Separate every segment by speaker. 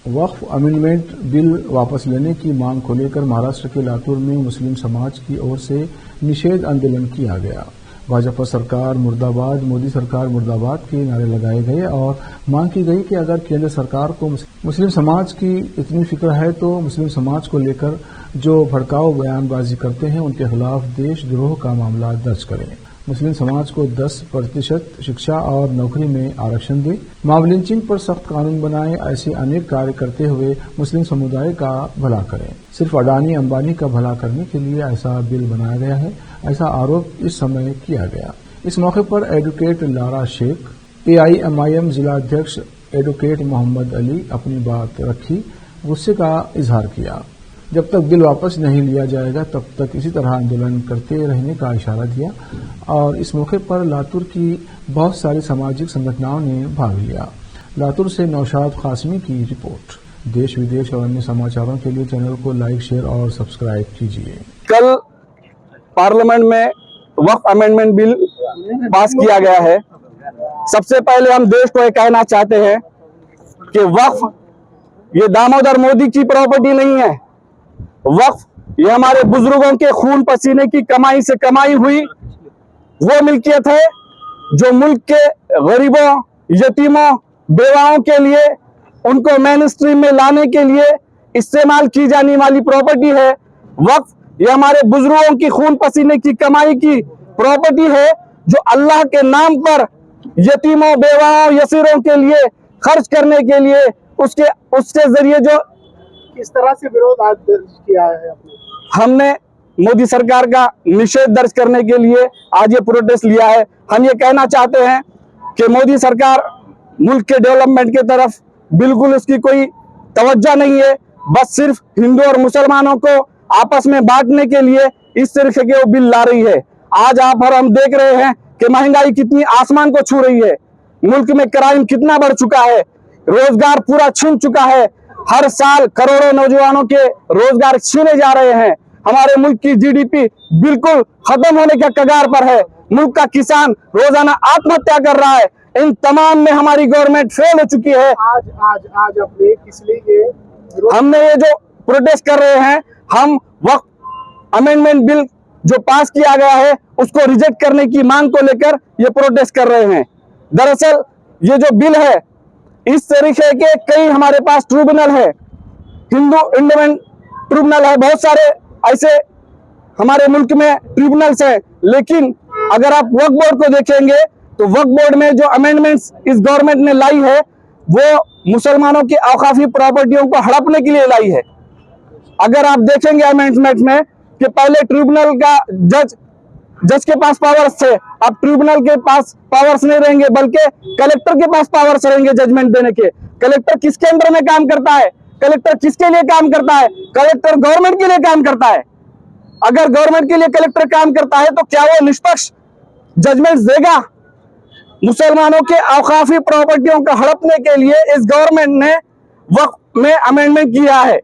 Speaker 1: वक्फ amendment bill वापस लेने की मांग को लेकर महाराष्ट्र के लातूर में मुस्लिम समाज की ओर से निषेध आंदोलन किया गया। भाजपा सरकार मुर्दाबाद, मोदी सरकार मुर्दाबाद के नारे लगाए गए और मांग की गई कि अगर केंद्र सरकार को मुस्लिम समाज की इतनी फिक्र है तो मुस्लिम समाज को लेकर जो भड़काऊ बयानबाजी करते हैं उनके खिलाफ देशद्रोह का मामला दर्ज करें। मुस्लिम समाज को 10% शिक्षा और नौकरी में आरक्षण दे, मॉब लिंचिंग पर सख्त कानून बनाए, ऐसे अनेक कार्य करते हुए मुस्लिम समुदाय का भला करें। सिर्फ अडानी अंबानी का भला करने के लिए ऐसा बिल बनाया गया है, ऐसा आरोप इस समय किया गया। इस मौके पर एडवोकेट लारा शेख, AIMIM जिला अध्यक्ष एडवोकेट मोहम्मद अली अपनी बात रखी, गुस्से का इजहार किया। जब तक बिल वापस नहीं लिया जाएगा तब तक इसी तरह आंदोलन करते रहने का इशारा दिया और इस मौके पर लातूर की बहुत सारी सामाजिक संगठनों ने भाग लिया। लातूर से नौशाद कासमी की रिपोर्ट। देश विदेश और अन्य समाचारों के लिए चैनल को लाइक, शेयर और सब्सक्राइब कीजिए।
Speaker 2: कल पार्लियामेंट में वक्फ अमेंडमेंट बिल पास किया गया है। सबसे पहले हम देश को ये कहना चाहते हैं कि वक्फ ये दामोदर मोदी की प्रॉपर्टी नहीं है। वक्फ ये हमारे बुजुर्गों के खून पसीने की कमाई से कमाई हुई वो मिल्कियत है जो मुल्क के गरीबों, यतीमों, बेवाओं के लिए, उनको मेन स्ट्रीम में लाने के लिए इस्तेमाल की जाने वाली प्रॉपर्टी है। वक्फ ये हमारे बुजुर्गों की खून पसीने की कमाई की प्रॉपर्टी है जो अल्लाह के नाम पर यतीमों, बेवाओं, यसीरों के लिए खर्च करने के लिए उसके जरिए जो
Speaker 3: किस तरह से विरोध आज दर्ज किया है
Speaker 2: हमने मोदी सरकार का निषेध दर्ज करने के लिए आज ये प्रोटेस्ट लिया है। हम ये कहना चाहते हैं कि मोदी सरकार मुल्क के डेवलपमेंट की तरफ बिल्कुल उसकी कोई तवज्जो नहीं है, बस सिर्फ हिंदू और मुसलमानों को आपस में बांटने के लिए इस तरीके के वो बिल ला रही है। आज हम देख रहे हैं कि महंगाई कितनी आसमान को छू रही है, मुल्क में क्राइम कितना बढ़ चुका है, रोजगार पूरा छिन चुका है। हर साल करोड़ों नौजवानों के रोजगार छीने जा रहे हैं। हमारे मुल्क की GDP बिल्कुल खत्म होने के कगार पर है। मुल्क का किसान रोजाना आत्महत्या कर रहा है। इन तमाम में हमारी गवर्नमेंट फेल हो चुकी है।
Speaker 3: आज अपने किस लिए
Speaker 2: हमने ये जो प्रोटेस्ट कर रहे हैं, हम वक्फ अमेंडमेंट बिल जो पास किया गया है उसको रिजेक्ट करने की मांग को लेकर ये प्रोटेस्ट कर रहे हैं। दरअसल ये जो बिल है इस तरीके के कई हमारे पास ट्रिब्यूनल है, हिंदू इंडिपेंडेंट ट्रिब्यूनल है, बहुत सारे ऐसे हमारे मुल्क में ट्रिब्यूनल्स हैं। लेकिन अगर आप वक्फ बोर्ड को देखेंगे तो वक्फ बोर्ड में जो अमेंडमेंट्स इस गवर्नमेंट ने लाई है वो मुसलमानों की औकाफी प्रॉपर्टियों को हड़पने के लिए लाई है। अगर आप देखेंगे अमेंडमेंट में कि पहले ट्रिब्यूनल का जज के पास पावर्स थे, अब ट्रिब्यूनल के पास पावर्स नहीं रहेंगे बल्कि कलेक्टर के पास पावर्स रहेंगे जजमेंट देने के। कलेक्टर किसके अंडर में काम करता है? कलेक्टर किसके लिए काम करता है? कलेक्टर गवर्नमेंट के लिए काम करता है। अगर गवर्नमेंट के लिए कलेक्टर काम करता है तो क्या वो निष्पक्ष जजमेंट देगा? मुसलमानों के औकाफी प्रॉपर्टियों को हड़पने के लिए इस गवर्नमेंट ने वक्फ में अमेंडमेंट किया है,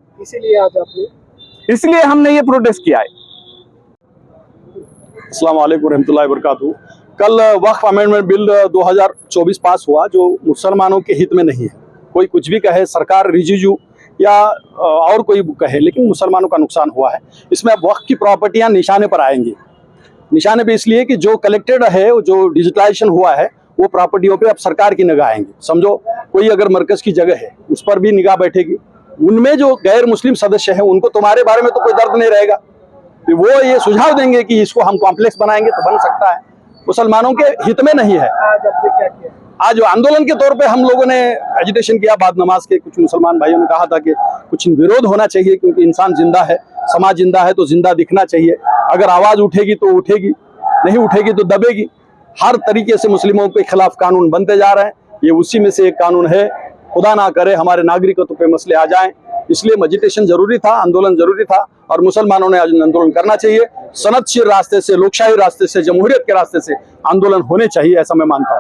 Speaker 2: इसलिए हमने ये प्रोटेस्ट किया है।
Speaker 4: अस्सलाम वालेकुम रहमतुल्लाहि व बरकातहू। कल वक्फ अमेंडमेंट बिल 2024 पास हुआ जो मुसलमानों के हित में नहीं है। कोई कुछ भी कहे, सरकार रिजिजू या और कोई कहे, लेकिन मुसलमानों का नुकसान हुआ है। इसमें अब वक्फ की प्रॉपर्टियां निशाने पर आएंगी। निशाने पे इसलिए कि जो कलेक्टेड है, जो डिजिटलाइजेशन हुआ है, वो प्रॉपर्टियों पे अब सरकार की निगाह आएंगी। समझो कोई अगर मरकज की जगह है उस पर भी निगाह बैठेगी। उनमें जो गैर मुस्लिम सदस्य हैं उनको तुम्हारे बारे में तो कोई दर्द नहीं रहेगा, वो ये सुझाव देंगे कि इसको हम कॉम्प्लेक्स बनाएंगे तो बन सकता है। मुसलमानों के हित में नहीं है। आज आंदोलन के तौर पे हम लोगों ने एजिटेशन किया बाद नमाज के। कुछ मुसलमान भाइयों ने कहा था कि कुछ विरोध होना चाहिए क्योंकि इंसान जिंदा है, समाज जिंदा है तो जिंदा दिखना चाहिए। अगर आवाज उठेगी तो उठेगी, नहीं उठेगी तो दबेगी। हर तरीके से मुस्लिमों के खिलाफ कानून बनते जा रहे हैं। ये उसी में से एक कानून है। खुदा ना करे हमारे नागरिकत्व पे मसले आ जाएं, इसलिए मेडिटेशन जरूरी था, आंदोलन जरूरी था और मुसलमानों ने आज आंदोलन करना चाहिए। सनदशीर रास्ते से, लोकशाही रास्ते से, जमहूरियत के रास्ते से आंदोलन होने चाहिए, ऐसा मैं मानता हूँ।